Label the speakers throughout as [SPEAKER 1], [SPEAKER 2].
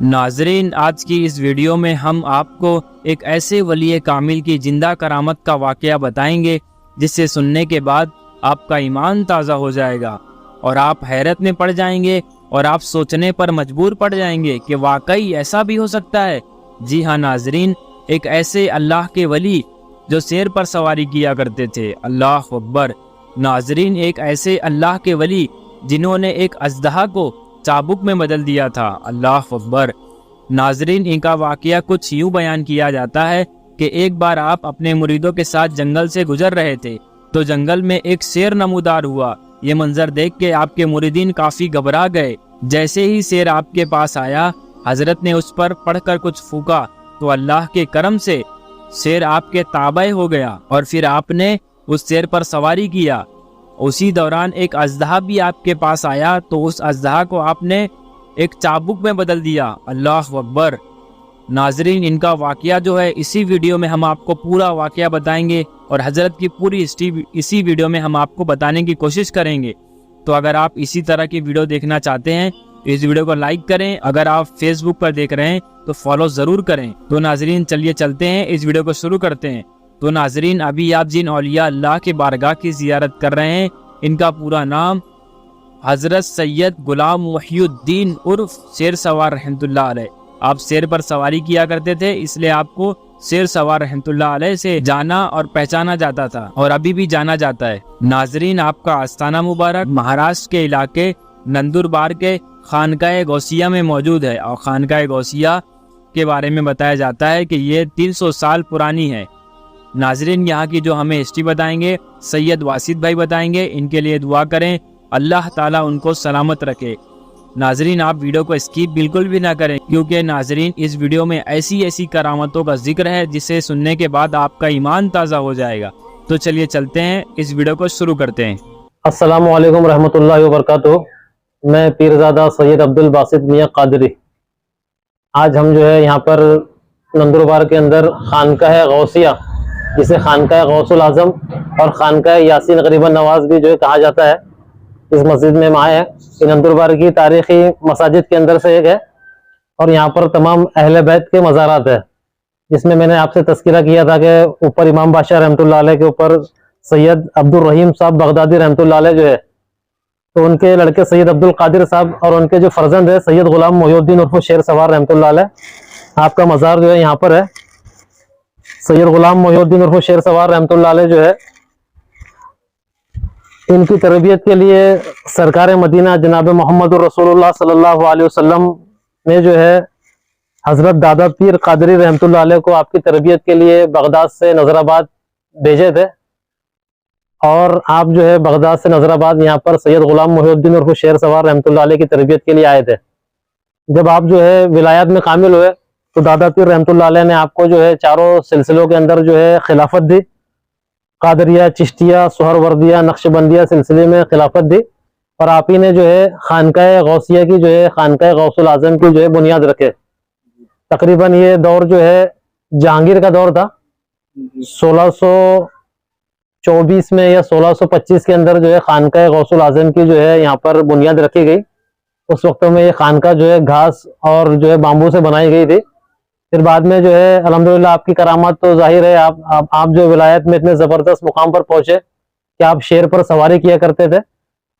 [SPEAKER 1] नाजरीन, आज की इस वीडियो में हम आपको एक ऐसे वली कामिल की जिंदा करामत का वाक़या बताएंगे जिससे सुनने के बाद आपका ईमान ताज़ा हो जाएगा और आप हैरत में पड़ जाएंगे और आप सोचने पर मजबूर पड़ जाएंगे कि वाकई ऐसा भी हो सकता है। जी हाँ नाजरीन, एक ऐसे अल्लाह के वली जो शेर पर सवारी किया करते थे। अल्लाह अकबर। नाजरीन, एक ऐसे अल्लाह के वली जिन्होंने एक अजदहा को चाबुक में बदल दिया था। अल्लाह अकबर। नाजरीन, इनका वाकया कुछ यूँ बयान किया जाता है कि एक बार आप अपने मुरीदों के साथ जंगल से गुजर रहे थे तो जंगल में एक शेर नमूदार हुआ। ये मंजर देख के आपके मुरीदीन काफ़ी घबरा गए। जैसे ही शेर आपके पास आया, हजरत ने उस पर पढ़कर कुछ फूका तो अल्लाह के करम से शेर आपके ताबे हो गया और फिर आपने उस शेर पर सवारी किया। उसी दौरान एक अजदहा भी आपके पास आया तो उस अजदहा को आपने एक चाबुक में बदल दिया। अल्लाह अकबर। नाजरीन, इनका वाकया जो है इसी वीडियो में हम आपको पूरा वाकया बताएंगे और हजरत की पूरी हिस्ट्री इसी वीडियो में हम आपको बताने की कोशिश करेंगे। तो अगर आप इसी तरह की वीडियो देखना चाहते हैं तो इस वीडियो को लाइक करें। अगर आप फेसबुक पर देख रहे हैं तो फॉलो ज़रूर करें। तो नाजरीन, चलिए चलते हैं, इस वीडियो को शुरू करते हैं। तो नाजरीन, अभी आप जिन औलिया अल्लाह के बारगाह की ज़ियारत कर रहे हैं, इनका पूरा नाम हज़रत सैयद गुलाम वहीउद्दीन उर्फ शेर सवार रहमतुल्लाह अलैह। आप शेर पर सवारी किया करते थे, इसलिए आपको शेर सवार रहमतुल्लाह अलैह से जाना और पहचाना जाता था और अभी भी जाना जाता है। नाजरीन, आपका आस्थाना मुबारक महाराष्ट्र के इलाके नंदुरबार के खानकाए गौसिया में मौजूद है और खानकाए गौसिया के बारे में बताया जाता है कि ये 300 साल पुरानी है। नाजरीन, यहाँ की जो हमें हिस्ट्री बताएंगे सैयद वासिद भाई बताएंगे। इनके लिए दुआ करें, अल्लाह ताला उनको सलामत रखे। नाजरीन, आप वीडियो को स्किप बिल्कुल भी ना करें क्योंकि नाजरीन इस वीडियो में ऐसी ऐसी करामतों का जिक्र है जिसे सुनने के बाद आपका ईमान ताज़ा हो जाएगा। तो चलिए चलते हैं, इस वीडियो को शुरू करते हैं।
[SPEAKER 2] अस्सलामु अलैकुम रहमतुल्लाहि व बरकातुहू। मैं पीरज़ादा सैयद अब्दुल बासित मियाँ कादरी। आज हम जो है यहाँ पर नंदुरबार के अंदर खानकाह गौसिया, जिसे खानकाह गौसुल आज़म और खानकाह यासीन गरीबन नवाज भी जो है कहा जाता है, इस मस्जिद में हम आए हैं। ये नंदुरबार की तारीखी मसाजिद के अंदर से एक है और यहाँ पर तमाम अहले बैत के मज़ारात है, जिसमें मैंने आपसे तज़किरा किया था कि ऊपर इमाम बादशाह रहमतुल्लाह अलैह के ऊपर सैयद अब्दुल रहीम साहब बगदादी रहमतुल्लाह अलैह जो है, तो उनके लड़के सैयद अब्दुल कादिर साहब और उनके जो फर्जंद है सैयद गुलाम मोहिउद्दीन उर्फ शेर सवार रहमतुल्लाह अलैह, आपका मज़ार जो है यहाँ पर है। सैयद गुलाम मोहिउद्दीन उर्फ शेर सवार रहमतुल्लाह अलैह जो है, इनकी तरबियत के लिए सरकार मदीना जनाब मोहम्मद रसूलुल्लाह सल्लल्लाहु अलैहि वसल्लम ने जो है हजरत दादा पीर कादरी रहमतुल्लाह अलैह को आपकी तरबियत के लिए बगदाद से नजराबाद भेजे थे और आप जो है बगदाद से नजराबाद यहाँ पर सैयद गुलाम मोहिउद्दीन उर्फ शेर सवार रहमतुल्लाह अलैह की तरबियत के लिए आए थे। जब आप जो है विलायत में कामिल हुए तो दादा पीर रहमतुल्लाह अलैह ने आपको जो है चारों सिलसिलों के अंदर जो है खिलाफत दी। कादरिया, चिश्तिया, सुहरवर्दिया, नक्शबंदिया सिलसिले में खिलाफत दी और आप ही ने जो है खानकाह गौसिया की जो है खानकाह गौसुल आज़म की जो है बुनियाद रखे। तकरीबन ये दौर जो है जहांगीर का दौर था। 1624 में या 1625 के अंदर जो है खानकाह गौसुल आज़म की जो है यहाँ पर बुनियाद रखी गई। उस वक्त में ये खानका जो है घास और जो है बाम्बू से बनाई गई थी। फिर बाद में जो है अल्हम्दुलिल्लाह आपकी करामात तो जाहिर है, आप जो विलायत में इतने ज़बरदस्त मुकाम पर पहुंचे कि आप शेर पर सवारी किया करते थे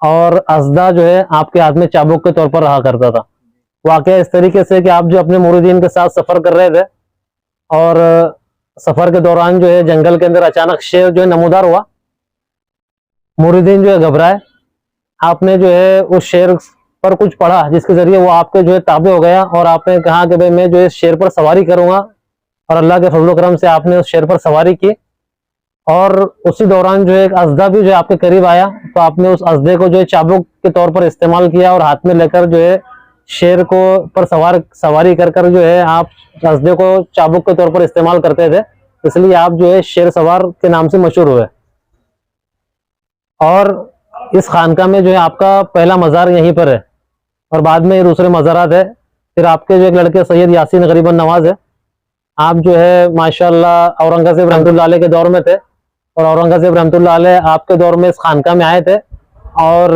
[SPEAKER 2] और अज़दा जो है आपके हाथ में चाबुक के तौर पर रहा करता था। वाकया इस तरीके से कि आप जो अपने मुरीदीन के साथ सफ़र कर रहे थे और सफ़र के दौरान जो है जंगल के अंदर अचानक शेर जो है नमूदार हुआ। मुरीदीन जो है घबराए। आपने जो है उस शेर पर कुछ पढ़ा जिसके जरिए वो आपके जो है ताबे हो गया और आपने कहा कि भाई मैं जो है शेर पर सवारी करूंगा और अल्लाह के फजल करम से आपने उस शेर पर सवारी की। और उसी दौरान जो है एक अज़दा भी जो है आपके करीब आया तो आपने उस अज़दे को जो है चाबुक के तौर पर इस्तेमाल किया और हाथ में लेकर जो है शेर को पर सवारी कर कर जो है आप अज़दे को चाबुक के तौर पर इस्तेमाल करते थे, इसलिए आप जो है शेर सवार के नाम से मशहूर हुए। और इस खानका में जो है आपका पहला मज़ार यहीं पर है और बाद में दूसरे मज़ारात है। फिर आपके जो एक लड़के सैयद यासीन गरीबन नवाज है, आप जो है माशाअल्लाह औरंगज़ेब रहमतुल्लाह अलैह के दौर में थे और औरंगज़ेब रहमतुल्लाह अलैह आपके दौर में इस खानका में आए थे और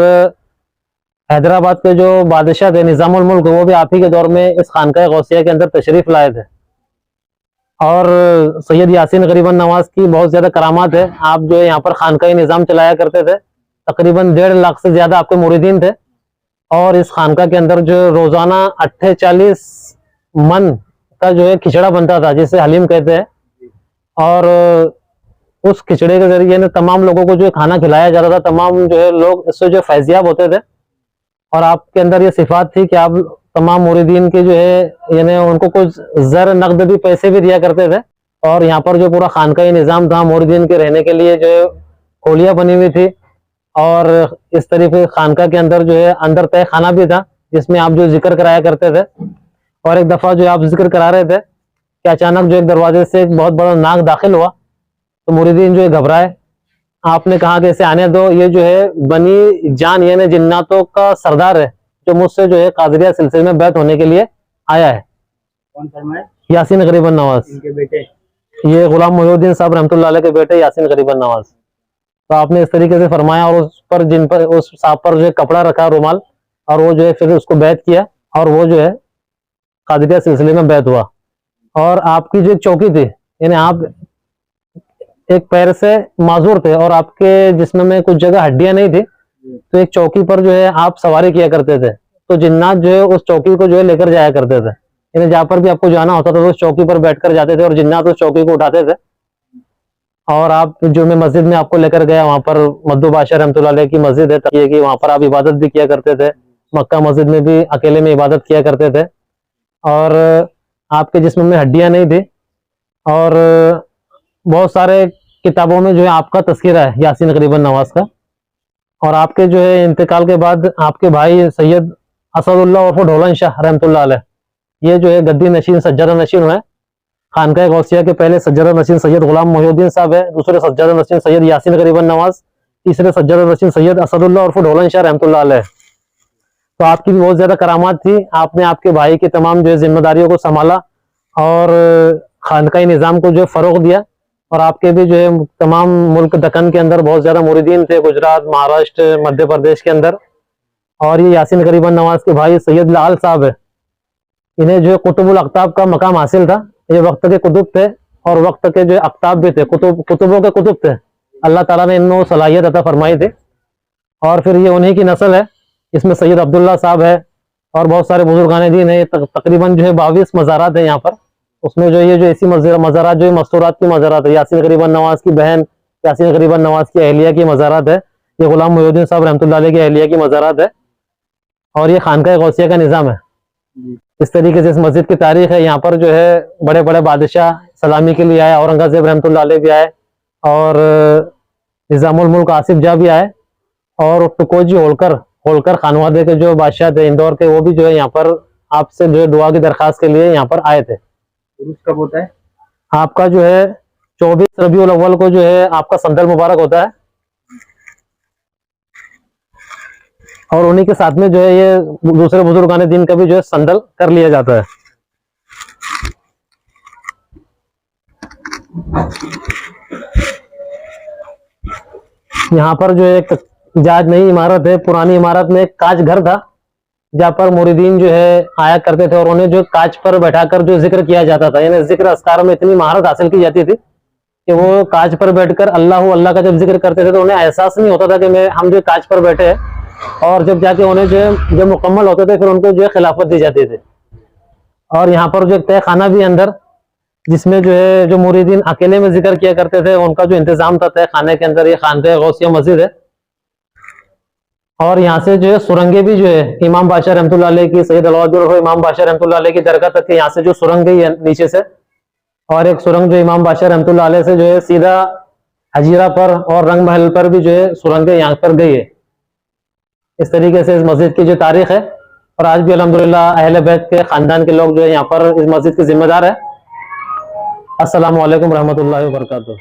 [SPEAKER 2] हैदराबाद के जो बादशाह थे निजामुल मुल्क, वो भी आप ही के दौर में इस खानकाह गौसिया के अंदर तशरीफ लाए थे। और सैयद यासीन गरीबन नवाज की बहुत ज्यादा करामात है। आप जो है यहाँ पर खानकाही निज़ाम चलाया करते थे। तकरीबन 1.5 लाख से ज्यादा आपके मुरीदीन थे। और इस खानका के अंदर जो रोजाना 48 मन का जो है खिचड़ा बनता था, जिसे हलीम कहते हैं। और उस खिचड़े के जरिए ना तमाम लोगों को जो है खाना खिलाया जाता था। तमाम जो है लोग इससे जो फैजियाब होते थे। और आपके अंदर ये सिफात थी कि आप तमाम मुरीदीन के जो है यानी उनको कुछ ज़र नकद भी पैसे भी दिया करते थे। और यहाँ पर जो पूरा खानकाही निज़ाम था, मुरीदीन के रहने के लिए जो है खोलियाँ बनी हुई थी। और इस तरीके खानका के अंदर जो है अंदर तय खाना भी था, जिसमें आप जो जिक्र कराया करते थे। और एक दफ़ा जो आप जिक्र करा रहे थे कि अचानक जो एक दरवाजे से एक बहुत बड़ा नाग दाखिल हुआ, तो मुरीदीन जो है घबराए। आपने कहा कि इसे आने दो, ये जो है बनी जान यानी जिन्नातों का सरदार है, जो मुझसे जो है कादरिया सिलसिले में बैत होने के लिए आया है।
[SPEAKER 3] कौन फरमाए?
[SPEAKER 2] यासीन गरीबन नवाज,
[SPEAKER 3] इनके बेटे।
[SPEAKER 2] ये गुलाम मोहिउद्दीन साहब रहमतुल्लाह अलैह के बेटे यासीन गरीबन नवाज। तो आपने इस तरीके से फरमाया और उस पर जिन पर उस साहब पर जो है कपड़ा रखा रुमाल, और वो जो है फिर उसको बैत किया और वो जो है कादरिया सिलसिले में बैत हुआ। और आपकी जो एक चौकी थी, यानी आप एक पैर से माजूर थे और आपके जिस्म में कुछ जगह हड्डियां नहीं थी, तो एक चौकी पर जो है आप सवारी किया करते थे। तो जिन्नात जो है उस चौकी को जो है लेकर जाया करते थे, यानी जहां पर भी आपको जाना होता था तो उस चौकी पर बैठकर जाते थे और जिन्नात उस चौकी को उठाते थे। और आप जो मैं मस्जिद में आपको लेकर गया, वहां पर मद्दू बादशाह रहमतुल्लाह अलैह की मस्जिद है तकिए की, वहां पर आप इबादत भी किया करते थे। मक्का मस्जिद में भी अकेले में इबादत किया करते थे। और आपके जिस्म में हड्डियां नहीं थी। और बहुत सारे किताबों में जो है आपका तस्करा है यासीन गरीबन नवाज का। और आपके जो है इंतकाल के बाद आपके भाई सैयद असदुल्लाह उर्फ ढोलन शाह रहमतुल्लाह अलैह, ये जो है गद्दी नशीन सज्जादा नशीन हुए। खानकाह गौसिया के पहले सज्जादा नशीन सैयद गुलाम मोहिउद्दीन साहब है, दूसरे सज्जादा नशीन सैयद यासीन गरीबन नवाज, तीसरे सज्जादा नशीन सैयद असदुल्लाह उर्फ ढोलन शाह रहमतुल्लाह अलैह। तो आपकी भी बहुत ज्यादा करामात थी। आपने आपके भाई की तमाम जो है जिम्मेदारियों को संभाला और खानकाही निज़ाम को जो है फरोग दिया। और आपके भी जो है तमाम मुल्क दक्कन के अंदर बहुत ज्यादा मुरीदीन थे, गुजरात, महाराष्ट्र, मध्य प्रदेश के अंदर। और ये यासीन गरीबन नवाज के भाई सैयद लाल साहब है, इन्हें जो है कुतुबुल अख्ताब का मकाम हासिल था। ये वक्त के कुतुब थे और वक्त के जो अख्ताब भी थे, कुतुबों के कुतुब थे। अल्लाह ताला ने इनको सलाहियत अता फरमाई थी। और फिर ये उन्हीं की नस्ल है। इसमें सैयद अब्दुल्ला साहब है और बहुत सारे बुजुर्गान दीन है। तकरीबन जो है 22 मज़ारात है यहाँ पर। उसमें जो ये जो ऐसी मज़ारात जो है मस्तूरात की मज़ारात है, यासीन गरीबन नवाज की बहन यासीन गरीबन नवाज की अहलिया की मज़ारात है। ये गुलाम मोहिउद्दीन साहब रहमतुल्लाह अलैह की अहलिया की मज़ारात है। और ये खानकाह गौसिया का निज़ाम है। इस तरीके से इस मस्जिद की तारीख है। यहाँ पर जो है बड़े बड़े बादशाह सलामी के लिए आए, औरंगजेब रहमतुल्लाह अलैह भी आए और निज़ामुल मुल्क आसिफ जा भी आए। और तुकोजी होलकर खानवादे के जो बादशाह थे इंदौर के, वो भी जो है यहाँ पर आपसे जो है दुआ की दरखास्त के लिए यहाँ पर आए थे।
[SPEAKER 3] उर्स कब होता है?
[SPEAKER 2] आपका जो है 24 रबीउल अव्वल को जो है आपका संदल मुबारक होता है। और उन्हीं के साथ में जो है ये दूसरे बुजुर्गान दीन का भी जो है संदल कर लिया जाता है। यहाँ पर जो एक जाज नई इमारत है, पुरानी इमारत में एक कांच घर था, जहाँ पर मुरीदीन जो है आया करते थे और उन्हें जो कांच पर बैठाकर जो जिक्र किया जाता था, यानी जिक्र अस्कार में इतनी महारत हासिल की जाती थी कि वो कांच पर बैठकर अल्लाह का जब जिक्र करते थे तो उन्हें एहसास नहीं होता था कि हम जो कांच पर बैठे हैं। और जब जाके उन्हें जो है जब मुकम्मल होते थे फिर उनको जो है खिलाफत दी जाती थी। और यहाँ पर जो एक तय खाना भी अंदर, जिसमें जो है जो मुरीदीन अकेले में जिक्र किया करते थे उनका जो इंतजाम था तय खाने के अंदर, ये खानकाह गौसिया मस्जिद है। और यहाँ से जो है सुरंगे भी जो है इमाम बादशाह रहमतुल्लाह अलैह की, सैयद अलाउद्दीन इमाम बादशाह रहमतुल्लाह अलैह की दरगाह तक के यहाँ से जो सुरंग गई है नीचे से, और एक सुरंग जो इमाम बादशाह रहमतुल्लाह अलैह से जो है सीधा हजीरा पर और रंग महल पर भी जो है सुरंगें यहाँ पर गई है। इस तरीके से इस मस्जिद की जो तारीख है। और आज भी अल्हम्दुलिल्लाह अहले बैत के खानदान के लोग जो है यहाँ पर इस मस्जिद के जिम्मेदार है। अस्सलामु अलैकुम रहमतुल्लाहि व बरकातुहू।